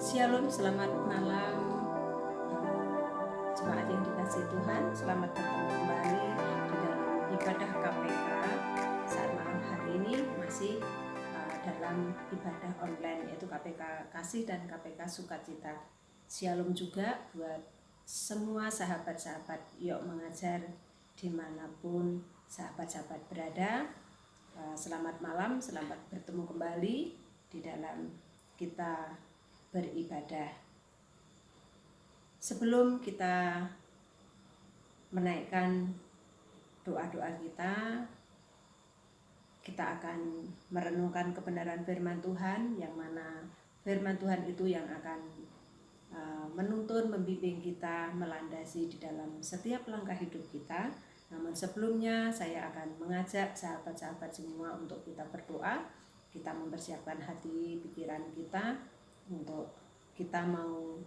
Shalom, selamat malam jemaat yang dikasihi Tuhan. Selamat bertemu kembali di dalam ibadah KPK. Saat malam hari ini masih dalam ibadah online, yaitu KPK Kasih dan KPK Sukacita. Shalom juga buat semua sahabat-sahabat Yuk Mengajar dimanapun sahabat-sahabat berada. Selamat malam, selamat bertemu kembali di dalam kita beribadah. Sebelum kita menaikkan doa-doa kita akan merenungkan kebenaran firman Tuhan, yang mana firman Tuhan itu yang akan menuntun, membimbing kita, melandasi di dalam setiap langkah hidup kita. Namun sebelumnya saya akan mengajak sahabat-sahabat semua untuk kita berdoa. Kita mempersiapkan hati, pikiran kita untuk kita mau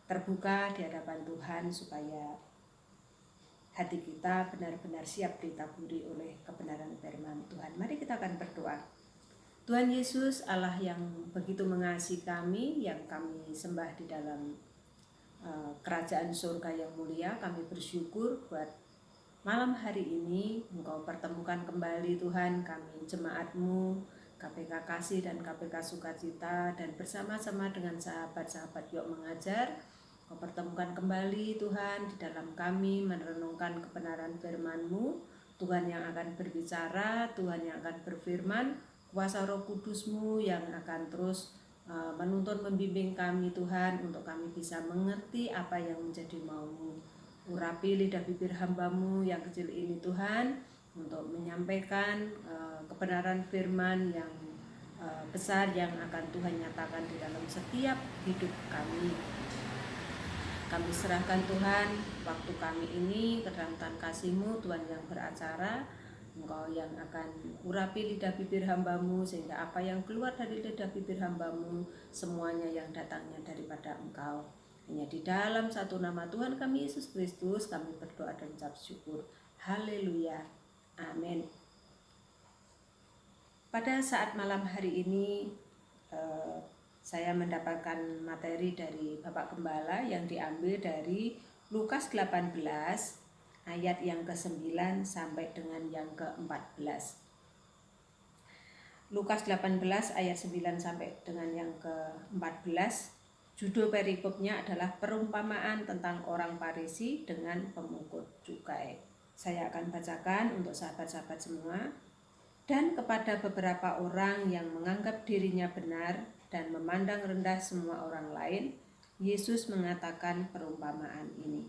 terbuka di hadapan Tuhan, supaya hati kita benar-benar siap ditaburi oleh kebenaran firman Tuhan. Mari kita akan berdoa. Tuhan Yesus, Allah yang begitu mengasihi kami, yang kami sembah di dalam kerajaan surga yang mulia, kami bersyukur buat malam hari ini Engkau pertemukan kembali Tuhan kami, jemaat-Mu, KPK Kasih dan KPK Sukacita, dan bersama-sama dengan sahabat-sahabat Yuk Mengajar, Engkau pertemukan kembali Tuhan di dalam kami merenungkan kebenaran firman-Mu. Tuhan yang akan berbicara, Tuhan yang akan berfirman, kuasa Roh Kudus-Mu yang akan terus menuntun, membimbing kami Tuhan, untuk kami bisa mengerti apa yang menjadi mau-Mu. Urapi lidah bibir hamba-Mu yang kecil ini Tuhan, untuk menyampaikan kebenaran firman yang besar yang akan Tuhan nyatakan di dalam setiap hidup kami. Kami serahkan Tuhan waktu kami ini ke dalam tangan kasih-Mu, Tuhan yang beracara. Engkau yang akan urapi lidah bibir hamba-Mu, sehingga apa yang keluar dari lidah bibir hamba-Mu semuanya yang datangnya daripada Engkau. Hanya di dalam satu nama Tuhan kami Yesus Kristus kami berdoa dan ucap syukur. Haleluya. Amin. Pada saat malam hari ini saya mendapatkan materi dari Bapak Gembala yang diambil dari Lukas 18 ayat yang ke-9 sampai dengan yang ke-14. Lukas 18 ayat 9 sampai dengan yang ke-14. Judul perikopnya adalah perumpamaan tentang orang Farisi dengan pemungut cukai. Saya akan bacakan untuk sahabat-sahabat semua. Dan kepada beberapa orang yang menganggap dirinya benar dan memandang rendah semua orang lain, Yesus mengatakan perumpamaan ini.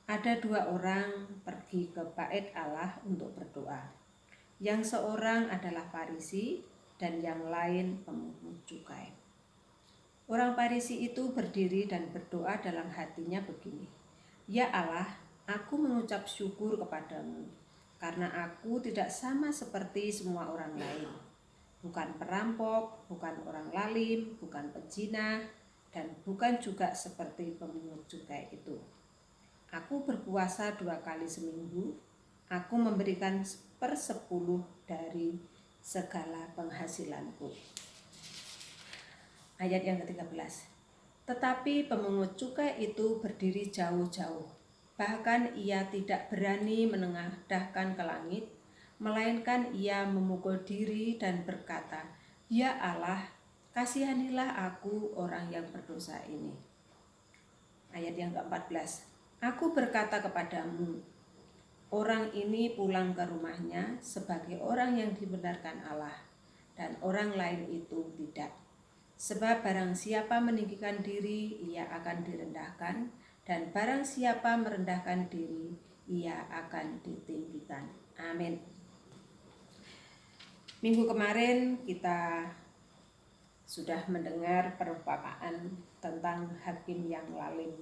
Ada dua orang pergi ke bait Allah untuk berdoa. Yang seorang adalah Farisi dan yang lain pemungut cukai. Orang Farisi itu berdiri dan berdoa dalam hatinya begini, "Ya Allah, aku mengucap syukur kepadamu, karena aku tidak sama seperti semua orang lain. Bukan perampok, bukan orang lalim, bukan pezina, dan bukan juga seperti pemungut cukai itu. Aku berpuasa 2 kali seminggu, aku memberikan 1/10 dari segala penghasilanku." Ayat yang ke-13. Tetapi pemungut cukai itu berdiri jauh-jauh. Bahkan ia tidak berani menengadahkan ke langit, melainkan ia memukul diri dan berkata, "Ya Allah, kasihanilah aku orang yang berdosa ini." Ayat yang ke-14. Aku berkata kepadamu, orang ini pulang ke rumahnya sebagai orang yang dibenarkan Allah, dan orang lain itu tidak. Sebab barang siapa meninggikan diri, ia akan direndahkan, dan barang siapa merendahkan diri, ia akan ditinggikan. Amin. Minggu kemarin kita sudah mendengar perumpamaan tentang hakim yang lalim.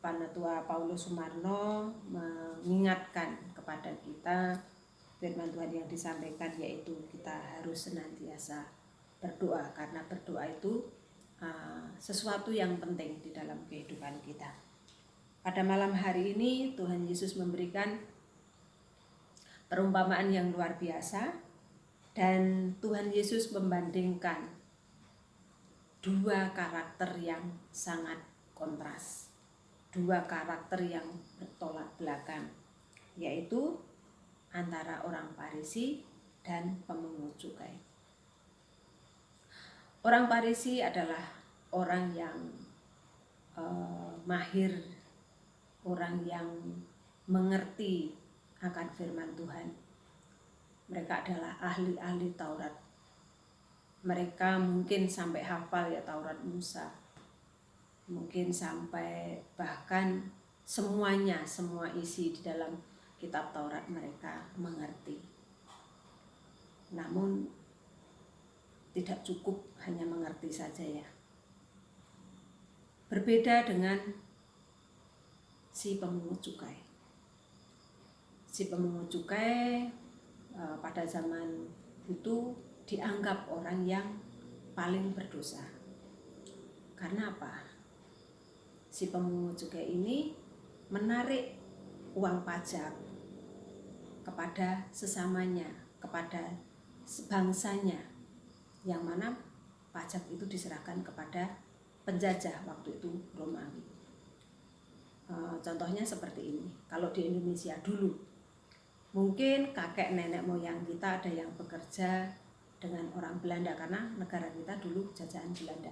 Panatua Paulus Sumarno mengingatkan kepada kita firman Tuhan yang disampaikan, yaitu kita harus senantiasa berdoa, karena berdoa itu sesuatu yang penting di dalam kehidupan kita. Pada malam hari ini Tuhan Yesus memberikan perumpamaan yang luar biasa, Dan Tuhan Yesus membandingkan dua karakter yang sangat kontras, dua karakter yang bertolak belakang, yaitu antara orang Farisi dan pemungut cukai. Orang Farisi adalah orang yang mahir, orang yang mengerti akan firman Tuhan. Mereka adalah ahli-ahli Taurat. Mereka mungkin sampai hafal ya Taurat Musa. Mungkin sampai bahkan semuanya, semua isi di dalam kitab Taurat mereka mengerti. Namun tidak cukup hanya mengerti saja ya. Berbeda dengan si pemungut cukai. Si pemungut cukai pada zaman itu dianggap orang yang paling berdosa. Karena apa? Si pemungut cukai ini menarik uang pajak kepada sesamanya, kepada bangsanya, yang mana pajak itu diserahkan kepada penjajah waktu itu Romawi. Contohnya seperti ini. Kalau di Indonesia dulu, mungkin kakek nenek moyang kita ada yang bekerja dengan orang Belanda karena negara kita dulu jajahan Belanda.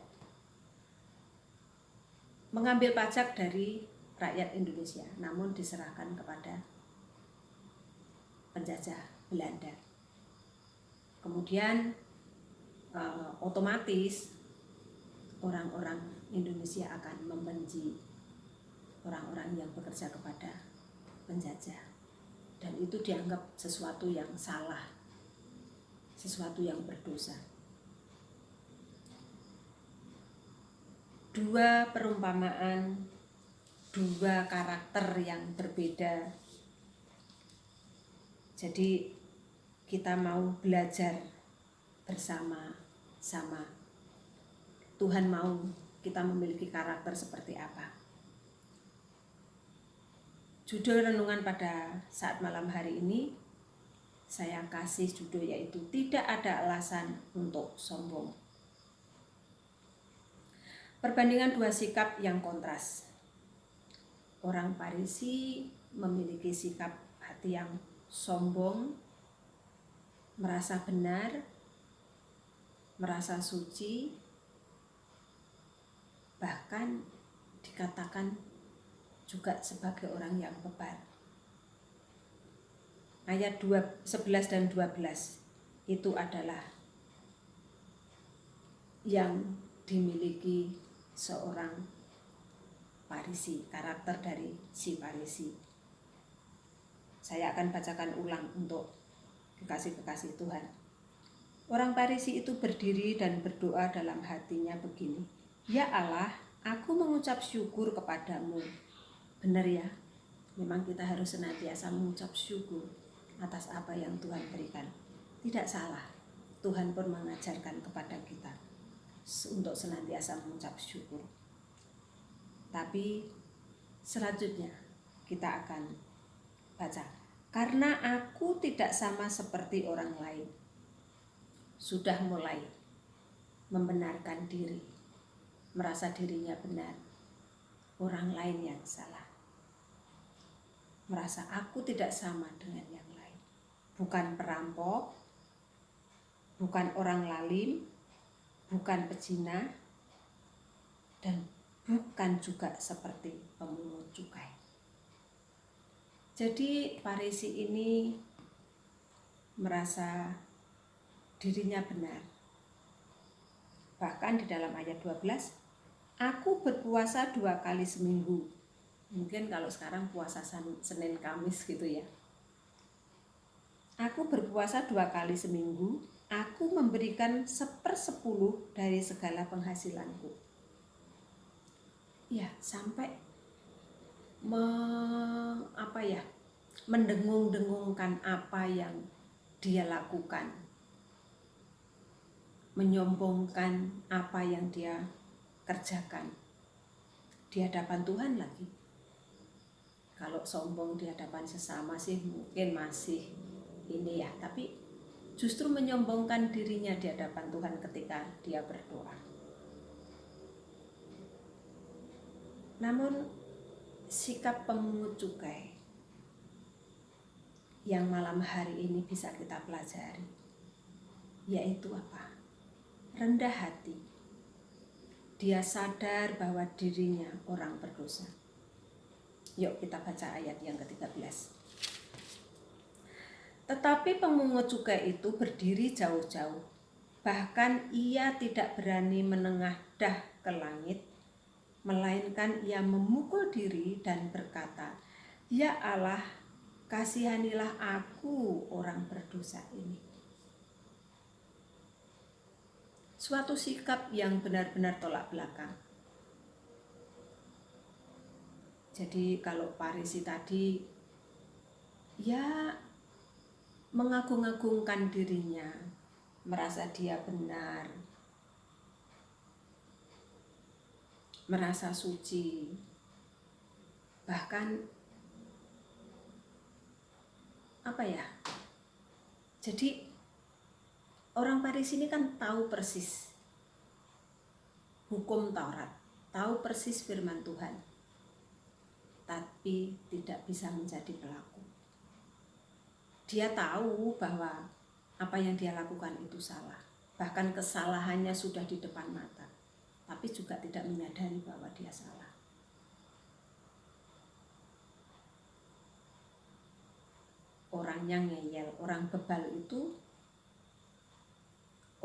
Mengambil pajak dari rakyat Indonesia, namun diserahkan kepada penjajah Belanda. Kemudian otomatis orang-orang Indonesia akan membenci orang-orang yang bekerja kepada penjajah. Dan itu dianggap sesuatu yang salah, sesuatu yang berdosa. Dua perumpamaan, dua karakter yang berbeda. Jadi kita mau belajar bersama-sama. Tuhan mau kita memiliki karakter seperti apa. Judul renungan pada saat malam hari ini saya kasih judul yaitu tidak ada alasan untuk sombong. Perbandingan dua sikap yang kontras. Orang Farisi memiliki sikap hati yang sombong, merasa benar, merasa suci, bahkan dikatakan juga sebagai orang yang bebal. Ayat 11 dan 12 itu adalah yang dimiliki seorang Farisi, karakter dari si Farisi. Saya akan bacakan ulang untuk kekasih-kekasih Tuhan. Orang Farisi itu berdiri dan berdoa dalam hatinya begini, "Ya Allah, aku mengucap syukur kepadamu." Benar ya, memang kita harus senantiasa mengucap syukur atas apa yang Tuhan berikan. Tidak salah, Tuhan pun mengajarkan kepada kita untuk senantiasa mengucap syukur. Tapi selanjutnya kita akan baca, karena aku tidak sama seperti orang lain. Sudah mulai membenarkan diri, merasa dirinya benar, orang lain yang salah. Merasa aku tidak sama dengan yang lain. Bukan perampok, bukan orang lalim, bukan pezina, dan bukan juga seperti pemungut cukai. Jadi Farisi ini merasa dirinya benar. Bahkan di dalam ayat 12, aku berpuasa 2 kali seminggu. Mungkin kalau sekarang puasa Senin Kamis gitu ya. Aku berpuasa 2 kali seminggu, aku memberikan 1/10 dari segala penghasilanku. Ya, sampai mendengung-dengungkan apa yang dia lakukan, menyombongkan apa yang dia kerjakan di hadapan Tuhan lagi. Kalau sombong di hadapan sesama sih mungkin masih ini ya, tapi justru menyombongkan dirinya di hadapan Tuhan ketika dia berdoa. Namun sikap pemungut cukai yang malam hari ini bisa kita pelajari, yaitu apa? Rendah hati. Dia sadar bahwa dirinya orang berdosa. Yuk kita baca ayat yang ke-13. Tetapi pemungut cukai itu berdiri jauh-jauh. Bahkan ia tidak berani menengadah ke langit, melainkan ia memukul diri dan berkata, "Ya Allah, kasihanilah aku orang berdosa ini." Suatu sikap yang benar-benar tolak belakang. Jadi kalau Farisi tadi, ya mengagung-agungkan dirinya, merasa dia benar, merasa suci, bahkan jadi orang Farisi ini kan tahu persis hukum Taurat, tahu persis firman Tuhan, tapi tidak bisa menjadi pelaku. Dia tahu bahwa apa yang dia lakukan itu salah, bahkan kesalahannya sudah di depan mata, tapi juga tidak menyadari bahwa dia salah. Orang yang ngeyel, orang bebal itu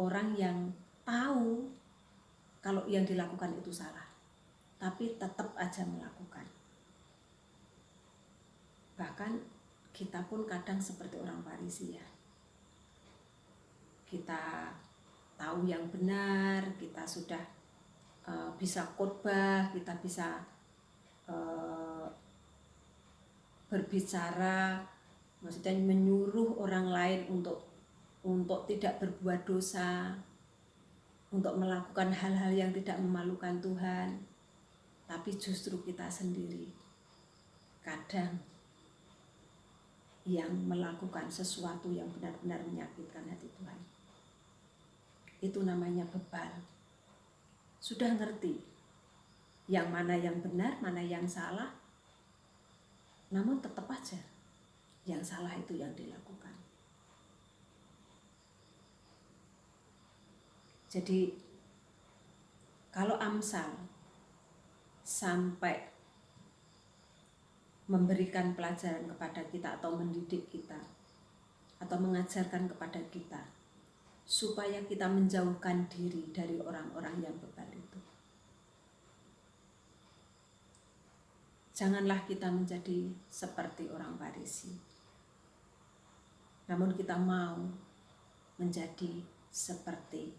orang yang tahu kalau yang dilakukan itu salah, tapi tetap aja melakukan. Bahkan kita pun kadang seperti orang Farisi ya. Kita tahu yang benar, kita sudah bisa khotbah, kita bisa berbicara, maksudnya menyuruh orang lain untuk tidak berbuat dosa, untuk melakukan hal-hal yang tidak memalukan Tuhan. Tapi justru kita sendiri kadang yang melakukan sesuatu yang benar-benar menyakitkan hati Tuhan. Itu namanya bebal. Sudah ngerti yang mana yang benar, mana yang salah, namun tetap aja yang salah itu yang dilakukan. Jadi kalau Amsal sampai memberikan pelajaran kepada kita atau mendidik kita atau mengajarkan kepada kita supaya kita menjauhkan diri dari orang-orang yang bebal itu, janganlah kita menjadi seperti orang Farisi, namun kita mau menjadi seperti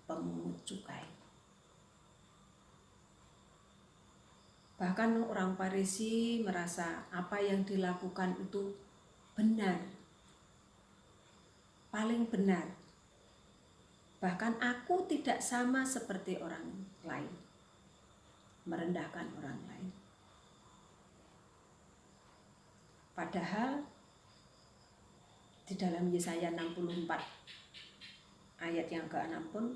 pemungut cukai. Bahkan orang Farisi merasa apa yang dilakukan itu benar, paling benar. Bahkan aku tidak sama seperti orang lain, merendahkan orang lain. Padahal di dalam Yesaya 64 ayat yang ke-6 pun,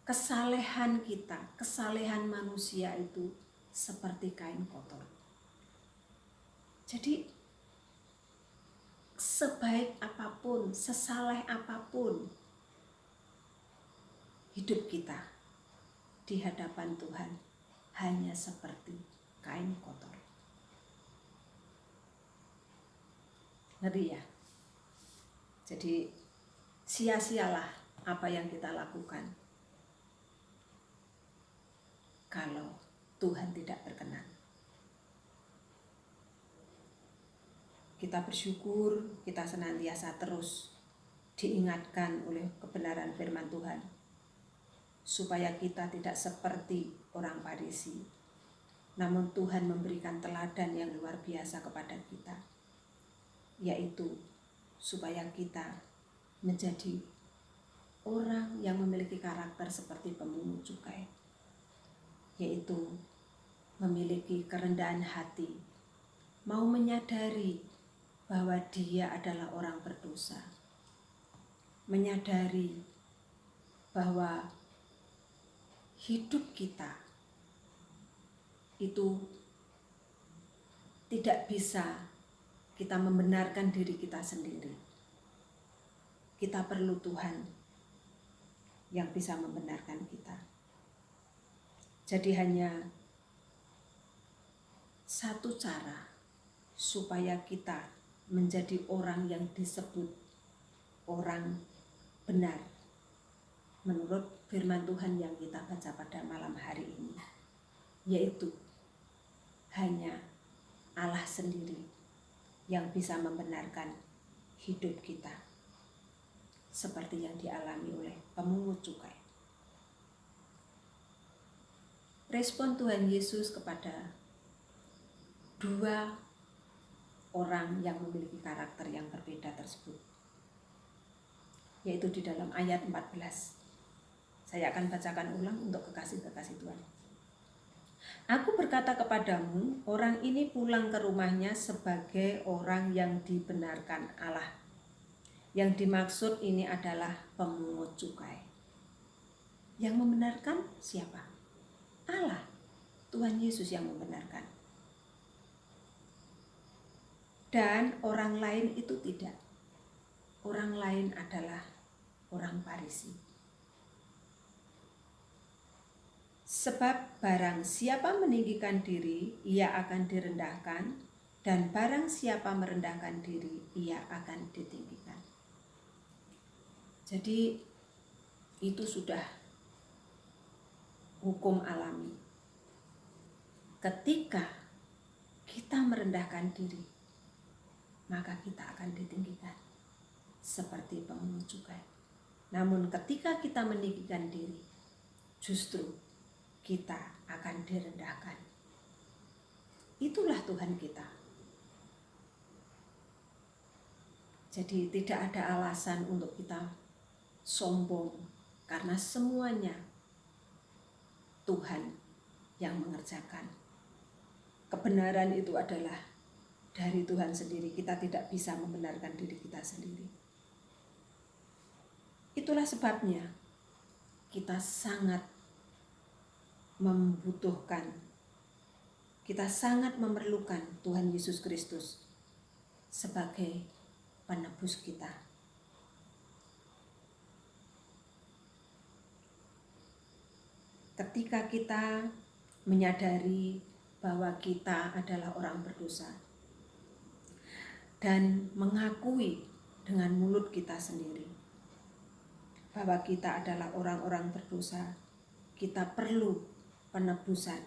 kesalehan kita, kesalehan manusia itu seperti kain kotor. Jadi sebaik apapun, sesaleh apapun hidup kita di hadapan Tuhan hanya seperti kain kotor. Ngeri ya? Jadi sia-sialah apa yang kita lakukan kalau Tuhan tidak berkenan. Kita bersyukur, kita senantiasa terus diingatkan oleh kebenaran firman Tuhan, supaya kita tidak seperti orang Farisi, namun Tuhan memberikan teladan yang luar biasa kepada kita, yaitu supaya kita menjadi orang yang memiliki karakter seperti pemungut cukai, yaitu memiliki kerendahan hati, mau menyadari bahwa dia adalah orang berdosa, menyadari bahwa hidup kita itu tidak bisa kita membenarkan diri kita sendiri. Kita perlu Tuhan yang bisa membenarkan kita. Jadi hanya satu cara supaya kita menjadi orang yang disebut orang benar menurut firman Tuhan yang kita baca pada malam hari ini, yaitu hanya Allah sendiri yang bisa membenarkan hidup kita seperti yang dialami oleh pemungut cukai. Respon Tuhan Yesus kepada dua orang yang memiliki karakter yang berbeda tersebut, yaitu di dalam ayat 14. Saya akan bacakan ulang untuk kekasih-kekasih Tuhan. Aku berkata kepadamu, orang ini pulang ke rumahnya sebagai orang yang dibenarkan Allah. Yang dimaksud ini adalah pemungut cukai. Yang membenarkan siapa? Allah, Tuhan Yesus yang membenarkan. Dan orang lain itu tidak. Orang lain adalah orang Farisi. Sebab barang siapa meninggikan diri, ia akan direndahkan, dan barang siapa merendahkan diri, ia akan ditinggikan. Jadi itu sudah hukum alami. Ketika kita merendahkan diri, maka kita akan ditinggikan seperti pemungut cukai. Namun ketika kita meninggikan diri, justru kita akan direndahkan. Itulah Tuhan kita. Jadi tidak ada alasan untuk kita sombong, karena semuanya Tuhan yang mengerjakan. Kebenaran itu adalah dari Tuhan sendiri. Kita tidak bisa membenarkan diri kita sendiri. Itulah sebabnya kita sangat membutuhkan, kita sangat memerlukan Tuhan Yesus Kristus sebagai penebus kita. Ketika kita menyadari bahwa kita adalah orang berdosa dan mengakui dengan mulut kita sendiri bahwa kita adalah orang-orang berdosa, kita perlu penebusan,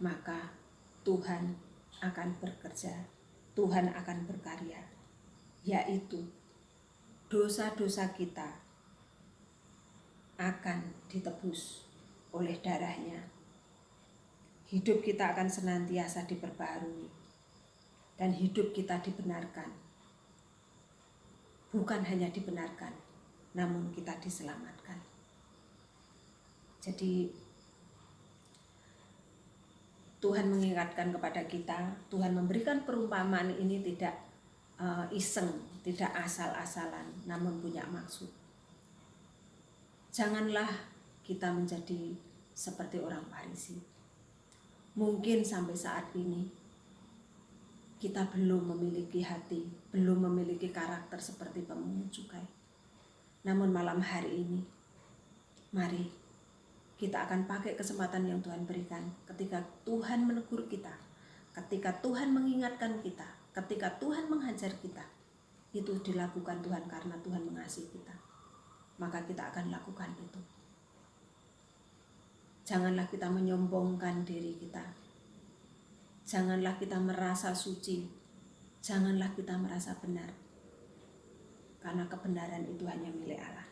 maka Tuhan akan bekerja, Tuhan akan berkarya, yaitu dosa-dosa kita akan ditebus oleh darahnya. Hidup kita akan senantiasa diperbaharui dan hidup kita dibenarkan. Bukan hanya dibenarkan, namun kita diselamatkan. Jadi Tuhan mengingatkan kepada kita, Tuhan memberikan perumpamaan ini tidak iseng, tidak asal-asalan, namun punya maksud. Janganlah kita menjadi seperti orang Farisi. Mungkin sampai saat ini kita belum memiliki hati, belum memiliki karakter seperti pemungut cukai. Namun malam hari ini, mari kita akan pakai kesempatan yang Tuhan berikan ketika Tuhan menegur kita, ketika Tuhan mengingatkan kita, ketika Tuhan menghajar kita. Itu dilakukan Tuhan karena Tuhan mengasihi kita. Maka kita akan lakukan itu. Janganlah kita menyombongkan diri kita. Janganlah kita merasa suci. Janganlah kita merasa benar. Karena kebenaran itu hanya milik Allah.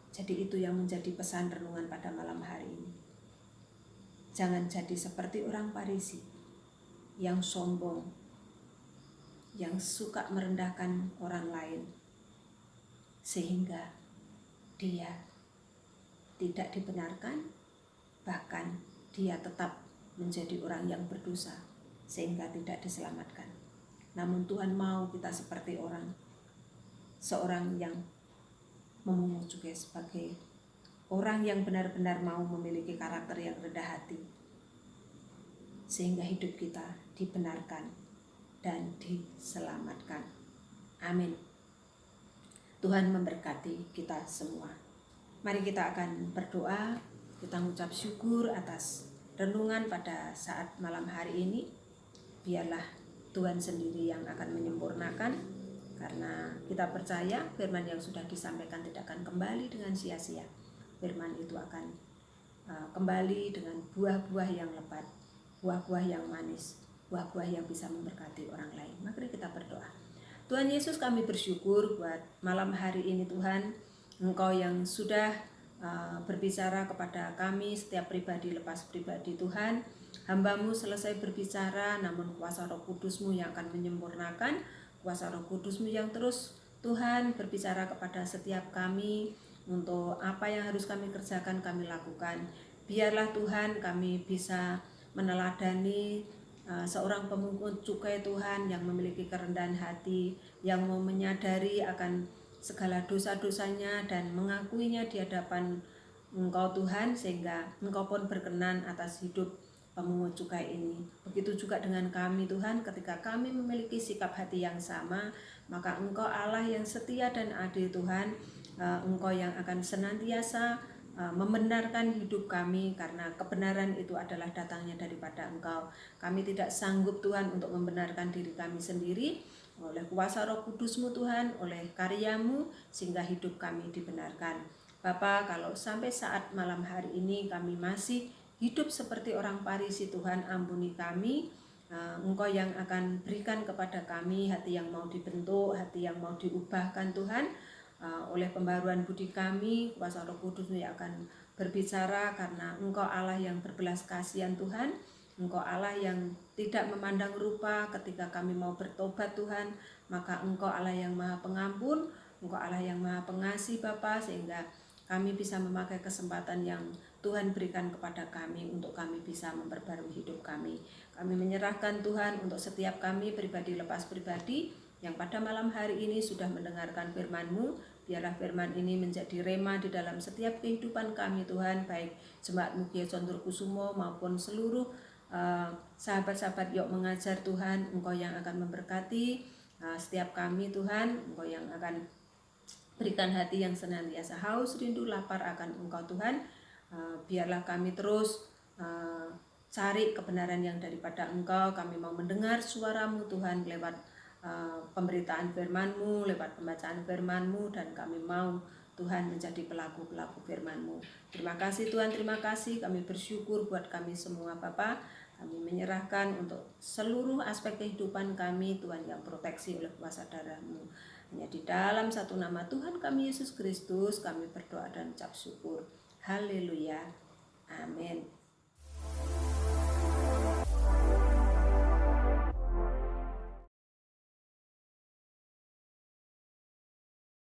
Jadi itu yang menjadi pesan renungan pada malam hari ini. Jangan jadi seperti orang Farisi yang sombong, yang suka merendahkan orang lain, sehingga dia tidak dibenarkan, bahkan dia tetap menjadi orang yang berdosa sehingga tidak diselamatkan. Namun Tuhan mau kita seperti seorang yang memungut cukai, sebagai orang yang benar-benar mau memiliki karakter yang rendah hati, sehingga hidup kita dibenarkan dan diselamatkan. Amin. Tuhan memberkati kita semua. Mari kita akan berdoa, kita mengucap syukur atas renungan pada saat malam hari ini. Biarlah Tuhan sendiri yang akan menyempurnakan, karena kita percaya firman yang sudah disampaikan tidak akan kembali dengan sia-sia. Firman itu akan kembali dengan buah-buah yang lebat, buah-buah yang manis, buah-buah yang bisa memberkati orang lain. Mari kita berdoa. Tuhan Yesus, kami bersyukur buat malam hari ini Tuhan, Engkau yang sudah berbicara kepada kami setiap pribadi lepas pribadi Tuhan. Hamba-Mu selesai berbicara, namun kuasa Roh Kudus-Mu yang akan menyempurnakan, kuasa Roh Kudus-Mu yang terus Tuhan berbicara kepada setiap kami untuk apa yang harus kami kerjakan, kami lakukan. Biarlah Tuhan kami bisa meneladani seorang pemungut cukai Tuhan yang memiliki kerendahan hati, yang mau menyadari akan segala dosa-dosanya dan mengakuinya di hadapan Engkau Tuhan, sehingga Engkau pun berkenan atas hidup pemungut cukai ini. Begitu juga dengan kami Tuhan, ketika kami memiliki sikap hati yang sama, maka Engkau Allah yang setia dan adil Tuhan, Engkau yang akan senantiasa membenarkan hidup kami, karena kebenaran itu adalah datangnya daripada Engkau. Kami tidak sanggup Tuhan untuk membenarkan diri kami sendiri. Oleh kuasa Roh Kudus-Mu Tuhan, oleh karya-Mu, sehingga hidup kami dibenarkan. Bapa, kalau sampai saat malam hari ini kami masih hidup seperti orang Farisi Tuhan, ampuni kami. Engkau yang akan berikan kepada kami hati yang mau dibentuk, hati yang mau diubahkan Tuhan. Oleh pembaruan budi kami, kuasa Roh Kudus yang akan berbicara, karena Engkau Allah yang berbelas kasihan Tuhan. Engkau Allah yang tidak memandang rupa ketika kami mau bertobat Tuhan, maka Engkau Allah yang maha pengampun, Engkau Allah yang maha pengasih Bapa, sehingga kami bisa memakai kesempatan yang Tuhan berikan kepada kami untuk kami bisa memperbarui hidup kami. Kami menyerahkan Tuhan untuk setiap kami pribadi lepas pribadi yang pada malam hari ini sudah mendengarkan firman-Mu. Biarlah firman ini menjadi rema di dalam setiap kehidupan kami Tuhan, baik Jemaat Mugia Contur Kusumo maupun seluruh sahabat-sahabat Yok Mengajar Tuhan. Engkau yang akan memberkati setiap kami Tuhan. Engkau yang akan berikan hati yang senantiasa haus, rindu, lapar akan Engkau Tuhan. Biarlah kami terus cari kebenaran yang daripada Engkau. Kami mau mendengar suara-Mu Tuhan lewat pemberitaan firman-Mu, lewat pembacaan firman-Mu, dan kami mau Tuhan menjadi pelaku-pelaku firman-Mu. Terima kasih Tuhan, terima kasih. Kami bersyukur buat kami semua Bapa. Kami menyerahkan untuk seluruh aspek kehidupan kami Tuhan, yang proteksi oleh kuasa darah-Mu. Hanya di dalam satu nama Tuhan kami Yesus Kristus kami berdoa dan ucap syukur. Haleluya. Amin.